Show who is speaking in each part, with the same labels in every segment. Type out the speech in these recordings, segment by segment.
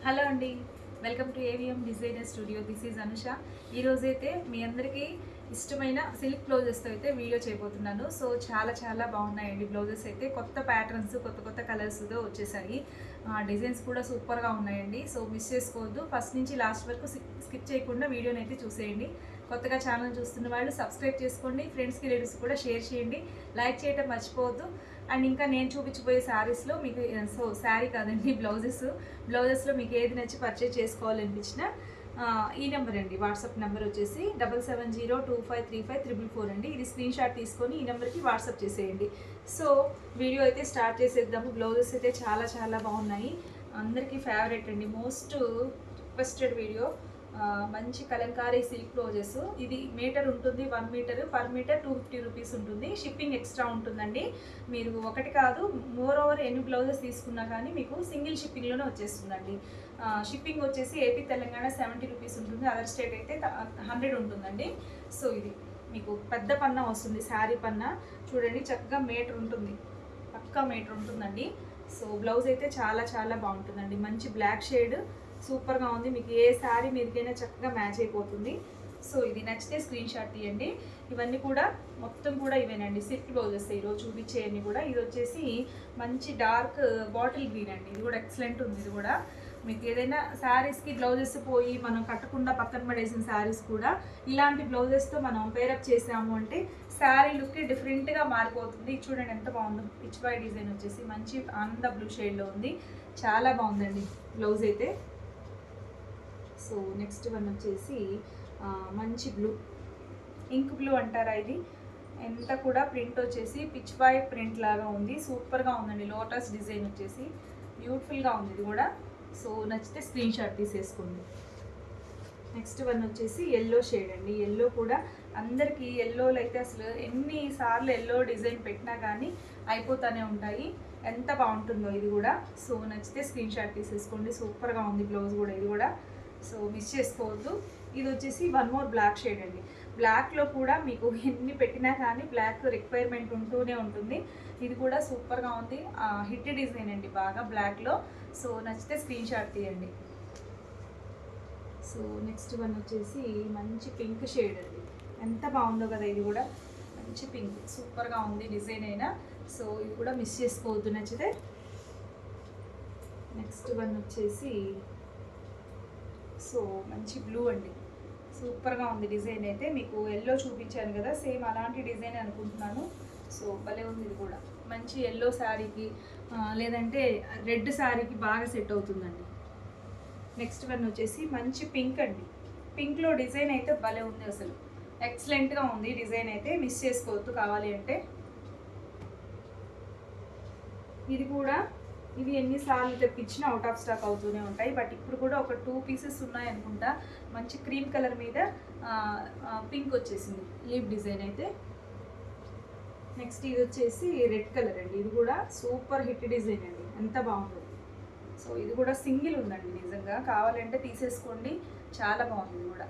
Speaker 1: Hello అండి, welcome to AVM designer studio. This is Anusha. ఈరోజైతే మీ అందరికీ ఇష్టమైన సిల్క్ బ్లౌజెస్తో అయితే వీడియో చేయబోతున్నాను. సో చాలా బాగున్నాయండి బ్లౌజెస్ అయితే. కొత్త ప్యాటర్న్స్, కొత్త కలర్స్తో వచ్చేసాయి. డిజైన్స్ కూడా సూపర్గా ఉన్నాయండి. సో మిస్ చేసుకోవద్దు, ఫస్ట్ నుంచి లాస్ట్ వరకు స్కిప్ చేయకుండా వీడియోని అయితే చూసేయండి. కొత్తగా ఛానల్ చూస్తున్న వాళ్ళు సబ్స్క్రైబ్ చేసుకోండి, ఫ్రెండ్స్కి రిలేటివ్స్ కూడా షేర్ చేయండి, లైక్ చేయడం మర్చిపోవద్దు. అండ్ ఇంకా నేను చూపించబోయే శారీస్లో మీకు శారీ కాదండి, బ్లౌజెస్లో మీకు ఏది నచ్చి పర్చేజ్ చేసుకోవాలనిపించిన ఈ నెంబర్ అండి, వాట్సాప్ నెంబర్ వచ్చేసి 7702535344 అండి. ఇది స్క్రీన్ షాట్ తీసుకొని ఈ నెంబర్కి వాట్సాప్ చేసేయండి. సో వీడియో అయితే స్టార్ట్ చేసేద్దాము. బ్లౌజెస్ అయితే చాలా బాగున్నాయి, అందరికీ ఫేవరెట్ అండి, మోస్ట్ రిక్వెస్టెడ్ వీడియో. మంచి కలంకారీ సిల్క్ బ్లౌజెస్. ఇది మీటర్ ఉంటుంది, 1 మీటర్, పర్ మీటర్ 250 రూపీస్ ఉంటుంది. షిప్పింగ్ ఎక్స్ట్రా ఉంటుందండి. మీరు ఒకటి కాదు, మోర్ ఓవర్ ఎన్ని బ్లౌజెస్ తీసుకున్నా కానీ మీకు సింగిల్ షిప్పింగ్లోనే వచ్చేస్తుందండి. షిప్పింగ్ వచ్చేసి ఏపీ తెలంగాణ 70 రూపీస్ ఉంటుంది, అదర్ స్టేట్ అయితే 100 ఉంటుందండి. సో ఇది మీకు పెద్ద పన్నా వస్తుంది, శారీ పన్నా చూడండి, చక్కగా మీటర్ ఉంటుంది, పక్కా మీటర్ ఉంటుందండి. సో బ్లౌజ్ అయితే చాలా బాగుంటుందండి. మంచి బ్లాక్ షేడ్ సూపర్గా ఉంది, మీకు ఏ శారీ మీదకైనా చక్కగా మ్యాచ్ అయిపోతుంది. సో ఇది నచ్చితే స్క్రీన్ షాట్ తీయండి. ఇవన్నీ కూడా మొత్తం కూడా ఇవేనండి సిల్క్ బ్లౌజెస్ ఈరోజు చూపించేవన్నీ కూడా. ఇది వచ్చేసి మంచి డార్క్ బాటిల్ గ్రీన్ అండి, ఇది కూడా ఎక్సలెంట్ ఉంది. ఇది కూడా మీకు ఏదైనా శారీస్కి బ్లౌజెస్ పోయి మనం కట్టకుండా పక్కన పడేసిన శారీస్ కూడా ఇలాంటి బ్లౌజెస్తో మనం పేరప్ చేసాము అంటే శారీ లుక్ డిఫరెంట్గా మారిపోతుంది. చూడండి ఎంత బాగుందో, పిచ్ బాయ్ డిజైన్ వచ్చేసి మంచి ఆనంద బ్లూ షేడ్లో ఉంది, చాలా బాగుందండి బ్లౌజ్ అయితే. సో నెక్స్ట్ వన్ వచ్చేసి మంచి బ్లూ, ఇంక్ బ్లూ అంటారా ఇది. ఎంత కూడా ప్రింట్ వచ్చేసి పిచ్ బాయ్ ప్రింట్ లాగా ఉంది, సూపర్గా ఉందండి. లోటస్ డిజైన్ వచ్చేసి బ్యూటిఫుల్గా ఉంది ఇది కూడా. సో నచ్చితే స్క్రీన్ షాట్ తీసేసుకోండి. నెక్స్ట్ వన్ వచ్చేసి ఎల్లో షేడ్ అండి. ఎల్లో కూడా అందరికీ ఎల్లోలు అయితే అసలు ఎన్నిసార్లు ఎల్లో డిజైన్ పెట్టినా కానీ అయిపోతూనే ఉంటాయి, ఎంత బాగుంటుందో ఇది కూడా. సో నచ్చితే స్క్రీన్ షాట్ తీసేసుకోండి, సూపర్గా ఉంది బ్లౌజ్ కూడా ఇది కూడా. సో మిస్ చేసుకోవద్దు. ఇది వచ్చేసి వన్ మోర్ బ్లాక్ షేడ్ అండి. బ్లాక్లో కూడా మీకు ఎన్ని పెట్టినా కానీ బ్లాక్ రిక్వైర్మెంట్ ఉంటూనే ఉంటుంది. ఇది కూడా సూపర్గా ఉంది, హిట్ డిజైన్ అండి బాగా బ్లాక్లో. సో నచ్చితే స్క్రీన్ షాట్ తీయండి. సో నెక్స్ట్ వన్ వచ్చేసి మంచి పింక్ షేడ్ అండి, ఎంత బాగుందో కదా ఇది కూడా. మంచి పింక్ సూపర్గా ఉంది డిజైన్ అయినా. సో ఇది కూడా మిస్ చేసుకోవద్దు నచ్చితే. నెక్స్ట్ వన్ వచ్చేసి సో మంచి బ్లూ అండి, సూపర్గా ఉంది డిజైన్ అయితే. మీకు ఎల్లో చూపించాను కదా, సేమ్ అలాంటి డిజైన్ అనుకుంటున్నాను. సో భలే ఉంది ఇది కూడా. మంచి ఎల్లో శారీకి లేదంటే రెడ్ శారీకి బాగా సెట్ అవుతుందండి. నెక్స్ట్ వన్ వచ్చేసి మంచి పింక్ అండి. పింక్లో డిజైన్ అయితే భలే ఉంది, అసలు ఎక్సలెంట్గా ఉంది డిజైన్ అయితే, మిస్ చేసుకోవద్దు కావాలి అంటే. ఇది కూడా ఇవి ఎన్నిసార్లు తెప్పించినా అవుట్ ఆఫ్ స్టాక్ అవుతూనే ఉంటాయి. బట్ ఇప్పుడు కూడా ఒక 2 పీసెస్ ఉన్నాయి అనుకుంటా. మంచి క్రీమ్ కలర్ మీద పింక్ వచ్చేసింది లీవ్ డిజైన్ అయితే. నెక్స్ట్ ఇది వచ్చేసి రెడ్ కలర్ అండి, ఇది కూడా సూపర్ హిట్ డిజైన్ అండి, ఎంత బాగుంది. సో ఇది కూడా సింగిల్ ఉందండి, నిజంగా కావాలంటే తీసేసుకోండి, చాలా బాగుంది ఇది కూడా.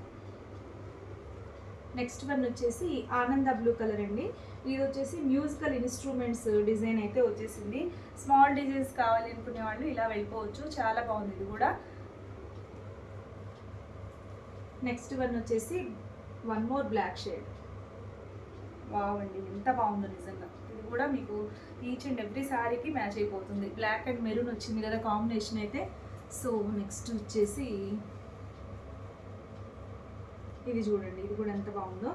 Speaker 1: నెక్స్ట్ వన్ వచ్చేసి ఆనంద బ్లూ కలర్ అండి. ఇది వచ్చేసి మ్యూజికల్ ఇన్స్ట్రుమెంట్స్ డిజైన్ అయితే వచ్చేసింది. స్మాల్ డిజైన్స్ కావాలి అనుకునే వాళ్ళు ఇలా వెళ్ళిపోవచ్చు, చాలా బాగుంది ఇది కూడా. నెక్స్ట్ వన్ వచ్చేసి one more black shade. Wow అండి, ఎంత బాగుందో నిజంగా. ఇది కూడా మీకు ఈచ్ అండ్ ఎవ్రీ శారీకి మ్యాచ్ అయిపోతుంది. బ్లాక్ అండ్ మెరూన్ వచ్చింది కదా కాంబినేషన్ అయితే. సో నెక్స్ట్ వచ్చేసి ఇది చూడండి, ఇది కూడా ఎంత బాగుందో,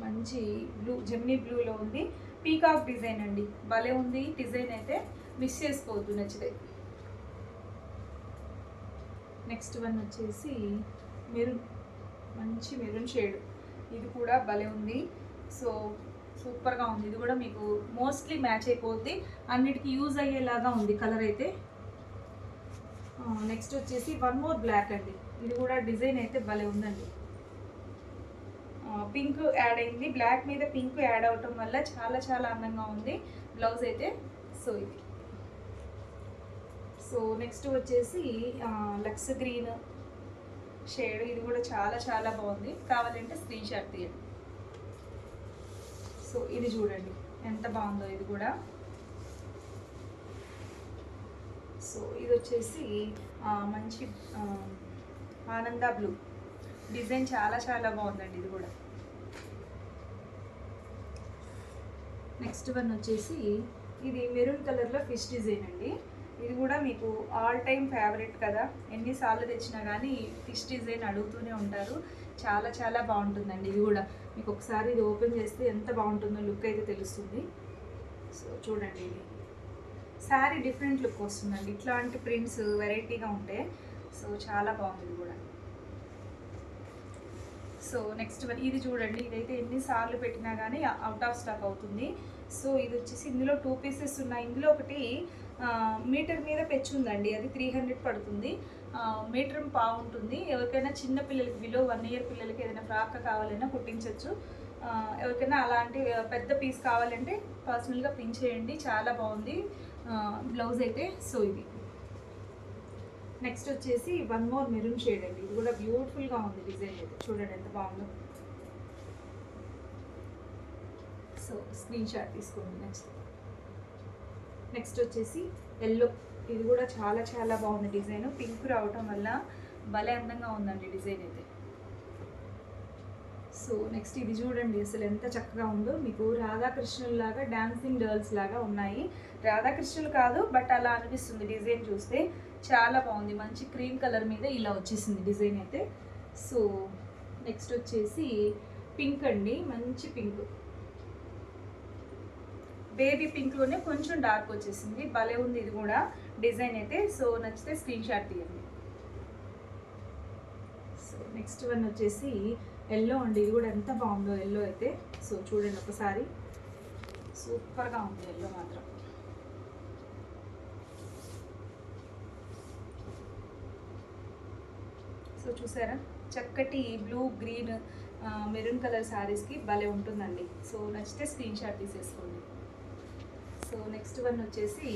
Speaker 1: మంచి బ్లూ, జెమినీ బ్లూలో ఉంది, పీకాక్ డిజైన్ అండి, భలే ఉంది డిజైన్ అయితే, మిస్ చేసుకోవద్దు నచ్చితే. నెక్స్ట్ వన్ వచ్చేసి మెరూన్, మంచి మెరూన్ షేడ్, ఇది కూడా భలే ఉంది. సో సూపర్గా ఉంది ఇది కూడా, మీకు మోస్ట్లీ మ్యాచ్ అయిపోద్ది, అన్నిటికీ యూజ్ అయ్యేలాగా ఉంది కలర్ అయితే. నెక్స్ట్ వచ్చేసి వన్ మోర్ బ్లాక్ అండి. ఇది కూడా డిజైన్ అయితే భలే ఉందండి, పింక్ యాడ్ అయింది, బ్లాక్ మీద పింక్ యాడ్ అవటం వల్ల చాలా అందంగా ఉంది బ్లౌజ్ అయితే. సో ఇది. సో నెక్స్ట్ వచ్చేసి లక్స్ గ్రీన్ షేడ్, ఇది కూడా చాలా బాగుంది, కావాలంటే స్క్రీన్ షాట్ తీయండి. సో ఇది చూడండి ఎంత బాగుందో ఇది కూడా. సో ఇది వచ్చేసి మంచి ఆనంద బ్లూ డిజైన్ చాలా చాలా బాగుందండి ఇది కూడా. నెక్స్ట్ వన్ వచ్చేసి ఇది మెరూన్ కలర్లో ఫిష్ డిజైన్ అండి. ఇది కూడా మీకు ఆల్ టైమ్ ఫేవరెట్ కదా, ఎన్నిసార్లు తెచ్చినా కానీ ఫిష్ డిజైన్ అడుగుతూనే ఉంటారు. చాలా చాలా బాగుంటుందండి ఇది కూడా. మీకు ఒకసారి ఇది ఓపెన్ చేస్తే ఎంత బాగుంటుందో లుక్ అయితే తెలుస్తుంది. సో చూడండి, ఇది శారీ డిఫరెంట్ లుక్ వస్తుందండి, ఇట్లాంటి ప్రింట్స్ వెరైటీగా ఉంటాయి. సో చాలా బాగుంది ఇది కూడా. సో నెక్స్ట్ వన్ ఇది చూడండి, ఇదైతే ఎన్నిసార్లు పెట్టినా కానీ అవుట్ ఆఫ్ స్టాక్ అవుతుంది. సో ఇది వచ్చేసి ఇందులో 2 పీసెస్ ఉన్నాయి. ఇందులో ఒకటి మీటర్ మీద పెచ్చు ఉందండి, అది 300 పడుతుంది. మీటర్ బాగుంటుంది. ఎవరికైనా చిన్న పిల్లలకి బిలో 1 ఇయర్ పిల్లలకి ఏదైనా ఫ్రాక్ కావాలన్నా కుట్టించవచ్చు. ఎవరికైనా అలాంటి పెద్ద పీస్ కావాలంటే పర్సనల్గా పిన్ చేయండి, చాలా బాగుంది బ్లౌజ్ అయితే. సో ఇది నెక్స్ట్ వచ్చేసి వన్ మోర్ మెరూన్ షేడ్ అండి. ఇది కూడా బ్యూటిఫుల్గా ఉంది డిజైన్ అయితే, చూడండి ఎంత బాగుందో. సో స్క్రీన్ షాట్ తీసుకోండి. నెక్స్ట్ వచ్చేసి ఎల్లో. ఇది కూడా చాలా చాలా బాగుంది డిజైన్. పింక్ రావటం వల్ల భలే అందంగా ఉందండి డిజైన్ అయితే. సో నెక్స్ట్ ఇది చూడండి, అసలు ఎంత చక్కగా ఉందో. మీకు రాధాకృష్ణుల్లాగా డాన్సింగ్ గర్ల్స్ లాగా ఉన్నాయి. రాధాకృష్ణులు కాదు, బట్ అలా అనిపిస్తుంది డిజైన్ చూస్తే. చాలా బాగుంది, మంచి క్రీమ్ కలర్ మీద ఇలా వచ్చేసింది డిజైన్ అయితే. సో నెక్స్ట్ వచ్చేసి పింక్ అండి, మంచి పింక్, బేబీ పింక్లోనే కొంచెం డార్క్ వచ్చేసింది. భలే ఉంది ఇది కూడా డిజైన్ అయితే. సో నచ్చితే స్క్రీన్ షాట్ తీయండి. సో నెక్స్ట్ వన్ వచ్చేసి ఎల్లో అండి. ఇది కూడా ఎంత బాగుందో ఎల్లో అయితే. సో చూడండి ఒకసారి, సూపర్గా ఉంది ఎల్లో మాత్రం. సో చూసారా, చక్కటి బ్లూ గ్రీన్ మెరూన్ కలర్ శారీస్కి భలే ఉంటుందండి. సో నచ్చితే స్క్రీన్ షాట్ తీసేసుకోండి. సో నెక్స్ట్ వన్ వచ్చేసి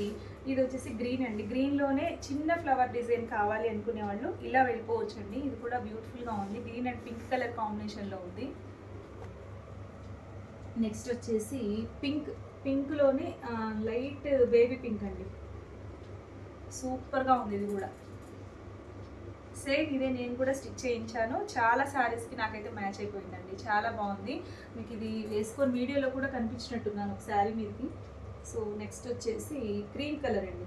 Speaker 1: ఇది వచ్చేసి గ్రీన్ అండి. గ్రీన్లోనే చిన్న ఫ్లవర్ డిజైన్ కావాలి అనుకునే వాళ్ళు ఇలా వెళ్ళిపోవచ్చు అండి. ఇది కూడా బ్యూటిఫుల్గా ఉంది, గ్రీన్ అండ్ పింక్ కలర్ కాంబినేషన్లో ఉంది. నెక్స్ట్ వచ్చేసి పింక్లోనే లైట్ బేబీ పింక్ అండి, సూపర్గా ఉంది ఇది కూడా. సేమ్ ఇదే నేను కూడా స్టిచ్ చేయించాను. చాలా శారీస్కి నాకైతే మ్యాచ్ అయిపోయిందండి, చాలా బాగుంది. మీకు ఇది వేసుకొని వీడియోలో కూడా కనిపించినట్టున్నాను ఒక శారీ మీదకి. సో నెక్స్ట్ వచ్చేసి క్రీమ్ కలర్ అండి.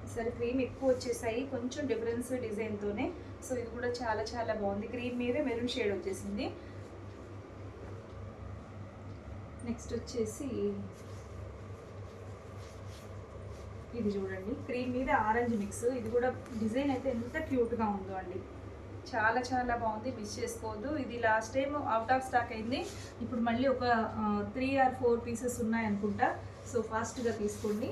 Speaker 1: ఈసారి క్రీమ్ ఎక్కువ వచ్చేసాయి, కొంచెం డిఫరెన్స్ డిజైన్తోనే. సో ఇది కూడా చాలా చాలా బాగుంది. క్రీమ్ మీదే మెరూన్ షేడ్ వచ్చేసింది. నెక్స్ట్ వచ్చేసి ఇది చూడండి, క్రీమ్ మీద ఆరెంజ్ మిక్స్. ఇది కూడా డిజైన్ అయితే ఎంత క్యూట్గా ఉందో అండి, చాలా చాలా బాగుంది, మిస్ చేసుకోవద్దు. ఇది last time out of stock అయింది. ఇప్పుడు మళ్ళీ ఒక 3 or 4 పీసెస్ ఉన్నాయి అనుకుంటా. సో ఫాస్ట్గా తీసుకోండి.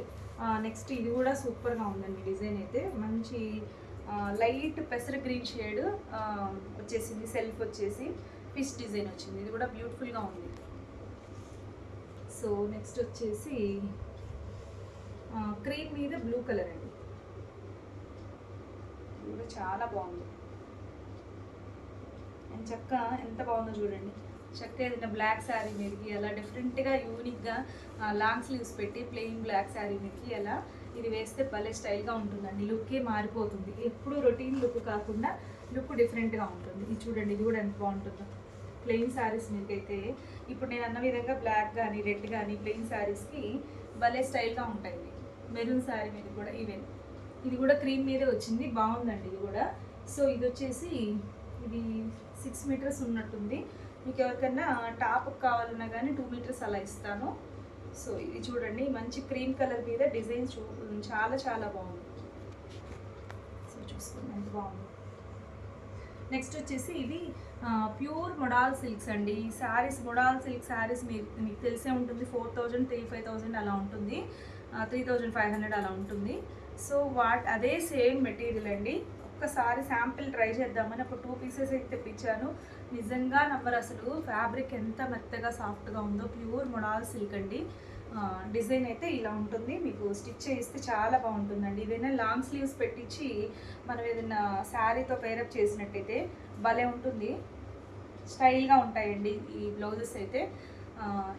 Speaker 1: నెక్స్ట్ ఇది కూడా సూపర్గా ఉందండి డిజైన్ అయితే. మంచి లైట్ పెసర గ్రీన్ షేడ్ వచ్చేసింది, సెల్ఫ్ వచ్చేసి ఫిష్ డిజైన్ వచ్చింది. ఇది కూడా బ్యూటిఫుల్గా ఉంది. సో నెక్స్ట్ వచ్చేసి క్రీమ్ మీద బ్లూ కలర్ అండి. ఇది కూడా చాలా బాగుంది. అండ్ చక్క ఎంత బాగుందో చూడండి. చక్క ఏదైనా బ్లాక్ శారీ మీదకి అలా డిఫరెంట్గా యూనిక్గా లాంగ్ స్లీవ్స్ పెట్టి ప్లెయిన్ బ్లాక్ శారీ మీదకి అలా ఇది వేస్తే భలే స్టైల్గా ఉంటుందండి. లుక్కే మారిపోతుంది, ఎప్పుడు రొటీన్ లుక్ కాకుండా లుక్ డిఫరెంట్గా ఉంటుంది. ఇది చూడండి, ఇది కూడా ఎంత బాగుంటుందో. ప్లెయిన్ శారీస్ మీదకైతే ఇప్పుడు నేను అన్న విధంగా బ్లాక్ కానీ రెడ్ కానీ ప్లెయిన్ శారీస్కి భలే స్టైల్గా ఉంటాయి. మెరూన్ శారీ మీద కూడా ఈవెన్ ఇది కూడా క్రీమ్ మీదే వచ్చింది, బాగుందండి ఇది కూడా. సో ఇది వచ్చేసి ఇది 6 మీటర్స్ ఉన్నట్టుంది. మీకు ఎవరికైనా టాప్ కావాలన్నా కానీ 2 మీటర్స్ అలా ఇస్తాను. సో ఇది చూడండి, మంచి క్రీమ్ కలర్ మీద డిజైన్ చాలా చాలా బాగుంది. సో చూసుకోండి ఎంత బాగుంది. నెక్స్ట్ వచ్చేసి ఇది ప్యూర్ మొడాల్ సిల్క్స్ అండి. ఈ శారీస్ మొడాల్ సిల్క్ శారీస్ మీకు తెలిసే ఉంటుంది, 4000, 3500 అలా ఉంటుంది, 3500 అలా ఉంటుంది. సో అదే సేమ్ మెటీరియల్ అండి. ఒక్కసారి శాంపిల్ ట్రై చేద్దామని ఒక 2 పీసెస్ అయితే తెప్పించాను. నిజంగా నమ్మరు అసలు, ఫ్యాబ్రిక్ ఎంత మెత్తగా సాఫ్ట్గా ఉందో. ప్యూర్ మొడాల్ సిల్క్ అండి. డిజైన్ అయితే ఇలా ఉంటుంది. మీకు స్టిచ్ చేస్తే చాలా బాగుంటుందండి. ఏదైనా లాంగ్ స్లీవ్స్ పెట్టించి మనం ఏదైనా శారీతో పేరప్ చేసినట్టయితే భలే ఉంటుంది, స్టైల్గా ఉంటాయండి ఈ బ్లౌజెస్ అయితే.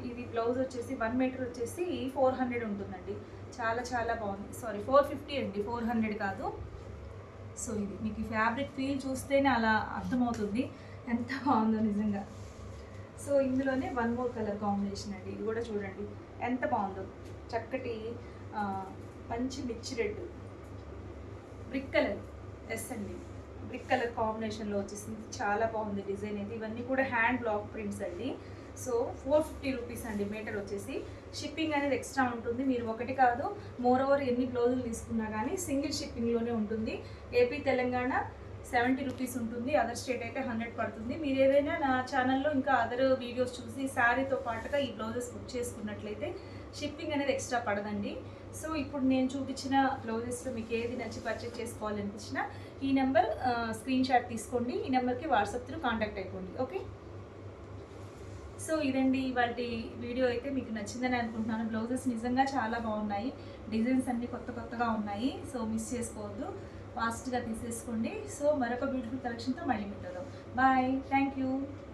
Speaker 1: ఇది బ్లౌజ్ వచ్చేసి 1 మీటర్ వచ్చేసి 400 ఉంటుందండి. చాలా చాలా బాగుంది. సారీ 450 అండి, 400 కాదు. సో ఇది మీకు ఈ ఫ్యాబ్రిక్ ఫీల్ చూస్తేనే అలా అర్థమవుతుంది ఎంత బాగుందో నిజంగా. సో ఇందులోనే వన్ మోర్ కలర్ కాంబినేషన్ అండి, ఇది కూడా చూడండి ఎంత బాగుందో. చక్కటి మంచి మిర్చి రెడ్ బ్రిక్ కలర్, ఎస్ అండి బ్రిక్ కలర్ కాంబినేషన్లో వచ్చేసింది. చాలా బాగుంది డిజైన్ అయితే. ఇవన్నీ కూడా హ్యాండ్ బ్లాక్ ప్రింట్స్ అండి. సో 450 రూపీస్ అండి మీటర్ వచ్చేసి. షిప్పింగ్ అనేది ఎక్స్ట్రా ఉంటుంది. మీరు ఒకటి కాదు మోర్ ఓవర్ ఎన్ని బ్లౌజులు తీసుకున్నా కానీ సింగిల్ షిప్పింగ్లోనే ఉంటుంది. ఏపీ తెలంగాణ 70 రూపీస్ ఉంటుంది, అదర్ స్టేట్ అయితే 100 పడుతుంది. మీరు ఏదైనా నా ఛానల్లో ఇంకా అదర్ వీడియోస్ చూసి శారీతో పాటుగా ఈ బ్లౌజెస్ బుక్ చేసుకున్నట్లయితే షిప్పింగ్ అనేది ఎక్స్ట్రా పడదండి. సో ఇప్పుడు నేను చూపించిన బ్లౌజెస్లో మీకు ఏది నచ్చి పర్చేస్ చేసుకోవాలనిపించినా ఈ నెంబర్ స్క్రీన్ షాట్ తీసుకోండి, ఈ నెంబర్కి వాట్సాప్ త్రూ కాంటాక్ట్ అయిపోండి. ఓకే, సో ఇదండి ఇవాళ వీడియో అయితే మీకు నచ్చిందని అనుకుంటున్నాను. బ్లౌజెస్ నిజంగా చాలా బాగున్నాయి, డిజైన్స్ అన్నీ కొత్తగా ఉన్నాయి. సో మిస్ చేసుకోవద్దు, ఫాస్ట్గా తీసేసుకోండి. సో మరొక బ్యూటిఫుల్ కలెక్షన్తో మళ్ళీ మీట్ అవుదాం. Bye, thank you.